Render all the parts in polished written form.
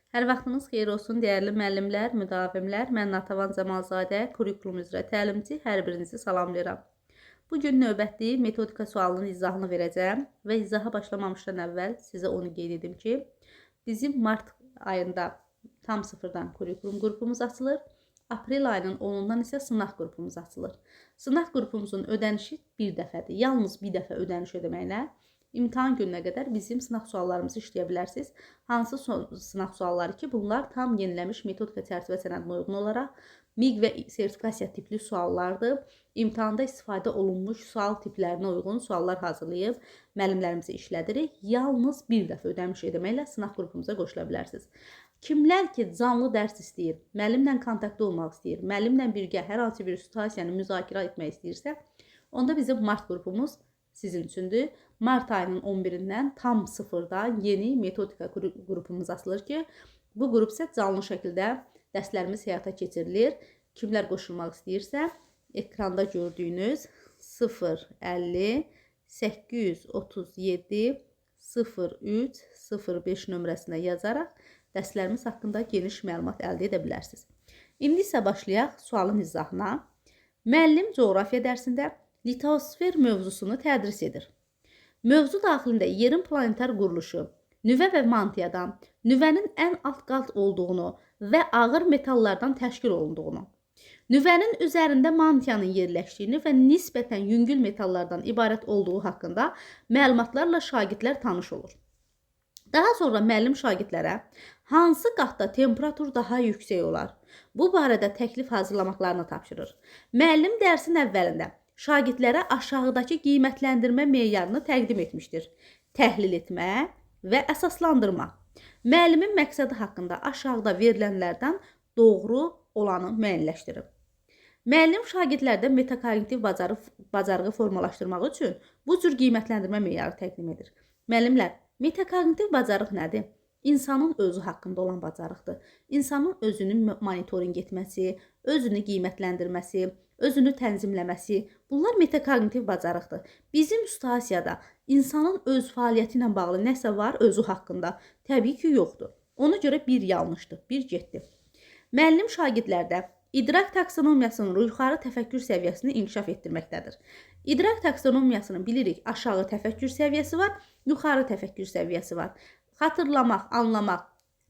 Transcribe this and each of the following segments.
Hər vaxtınız xeyir olsun, dəyərli müəllimlər, müdavimlər. Mən Natəvan Cəmalzadə, kurikulum üzrə təlimçi. Hər birinizi salamlayıram. Bugün növbəti metodika sualının izahını verəcəm və izaha başlamamışdan əvvəl sizə onu qeyd edim ki, bizim mart ayında tam sıfırdan kurikulum qrupumuz açılır. Aprel ayının 10-dan isə sınaq qrupumuz açılır. Sınaq qrupumuzun ödənişi bir dəfədir. Yalnız bir dəfə ödəniş ödəməklə İmtahan gününə qədər bizim sınaq suallarımızı işləyə bilərsiniz. Hansı sınaq sualları ki, bunlar tam yenilənmiş metodika çərçivə sənədinə uyğun olaraq MİQ və sertifikasiya tipli suallardır. İmtahanda istifadə olunmuş sual tiplərinə uyğun suallar hazırlayıb müəllimlərimizi işlədirik. Yalnız bir dəfə ödəniş etməklə sınaq qrupumuza qoşula bilərsiniz. Kimlər ki, canlı dərs istəyir, müəllimlə kontaktda olmaq istəyir, müəllimlə birgə hər hansı bir situasiyanı müzakirə etmək istəyirsə, onda bizim mart qrupumuz sizin üçündür. Mart ayının 11-dən tam sıfırda yeni metodika qrupumuz açılır ki, bu qrup isə canlı şəkildə dərslərimiz həyata keçirilir. Kimlər qoşulmaq istəyirsə, ekranda gördüyünüz 050 837 03 05 nömrəsinə yazaraq dərslərimiz haqqında geniş məlumat əldə edə bilərsiniz. İndi isə başlayaq sualın izahına. Müəllim coğrafiya dərsində litosfer mövzusunu tədris edir. Mövzu daxilində yerin planetar quruluşu, nüvə və mantiyadan, nüvənin ən alt qat olduğunu və ağır metallardan təşkil olunduğunu, nüvənin üzərində mantiyanın yerləşdiyini və nisbətən yüngül metallardan ibarət olduğu haqqında məlumatlarla şagirdlər tanış olur. Daha sonra müəllim şagirdlərə hansı qatda temperatur daha yüksək olar? Bu barədə təklif hazırlamaqlarını tapşırır. Müəllim dərsin əvvəlində şagirdlərə aşağıdakı qiymətləndirmə meyarını təqdim etmişdir. Təhlil etmə və əsaslandırma. Müəllimin məqsədi haqqında aşağıda verilənlərdən doğru olanı müəyyənləşdirir. Müəllim şagirdlərdə metakognitiv bacarığı formalaşdırmaq üçün bu cür qiymətləndirmə meyarı təqdim edir. Müəllimlər, metakognitiv bacarıq nədir? İnsanın özü haqqında olan bacarıqdır. İnsanın özünü monitorinq etməsi, özünü qiymətləndirməsi, özünü tənzimləməsi, bunlar metakognitiv bacarıqdır. Bizim situasiyada insanın öz fəaliyyəti ilə bağlı nəsə var özü haqqında? Təbii ki, yoxdur. Ona görə bir yanlışdır, bir getdi. Müəllim şagirdlərdə idrak taksonomiyasının yuxarı təfəkkür səviyyəsini inkişaf etdirməkdədir. İdrak taksonomiyasını bilirik, aşağı təfəkkür səviyyəsi var, yuxarı təfəkkür səviyyəsi var. Xatırlamaq, anlamaq,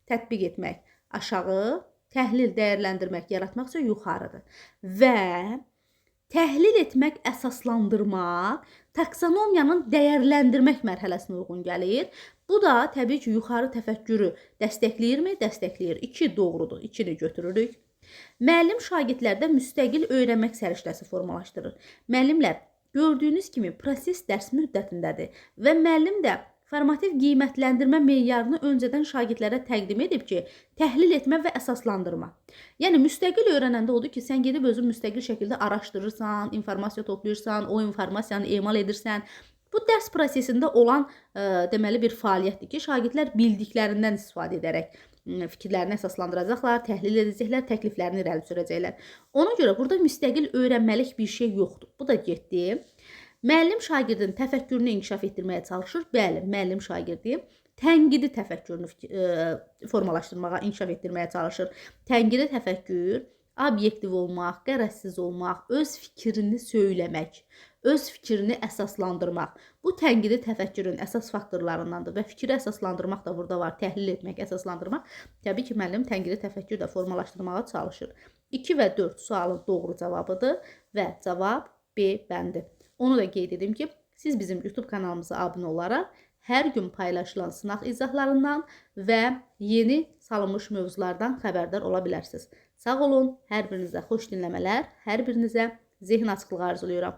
tətbiq etmək aşağı, təhlil, dəyərləndirmək, yaratmaq isə yuxarıdır. Və təhlil etmək, əsaslandırmaq, taksonomiyanın dəyərləndirmək mərhələsinə uyğun gəlir. Bu da təbii ki, yuxarı təfəkkürü dəstəkləyirmi? Dəstəkləyir. 2 doğrudur, 2-ni götürürük. Müəllim şagirdlərdə müstəqil öyrənmək səriştəsi formalaşdırır. Müəllimlər, gördüyünüz kimi proses dərs müddətindədir və müəllim də formativ qiymətləndirmə meyarını öncədən şagirdlərə təqdim edib ki, təhlil etmə və əsaslandırma. Yəni, müstəqil öyrənəndə odur ki, sən gedib özün müstəqil şəkildə araşdırırsan, informasiya toplayırsan, o informasiyanı emal edirsən. Bu dərs prosesində olan deməli bir fəaliyyətdir ki, şagirdlər bildiklərindən istifadə edərək fikirlərini əsaslandıracaqlar, təhlil edəcəklər, təkliflərini irəli sürəcəklər. Ona görə burada müstəqil öyrənməlik bir şey yoxdur. Bu da getdi. Müəllim şagirdin təfəkkürünü inkişaf etdirməyə çalışır. Bəli, müəllim şagirdi tənqidi təfəkkürünü formalaşdırmağa, inkişaf etdirməyə çalışır. Tənqidi təfəkkür, obyektiv olmaq, qərəzsiz olmaq, öz fikrini söyləmək, öz fikrini əsaslandırmaq. Bu tənqidi təfəkkürün əsas faktorlarındandır və fikri əsaslandırmaq da burada var. Təhlil etmək, əsaslandırmaq. Təbii ki, müəllim tənqidi təfəkkür də formalaşdırmağa çalışır. 2 və 4 sualın doğru cavabıdır və cavab B bəndi. Onu da qeyd edim ki, siz bizim YouTube kanalımıza abunə olaraq hər gün paylaşılan sınaq izahlarından və yeni salınmış mövzulardan xəbərdar ola bilərsiniz. Sağ olun, hər birinizə xoş dinləmələr, hər birinizə zehin açıqlığı arzulayıram.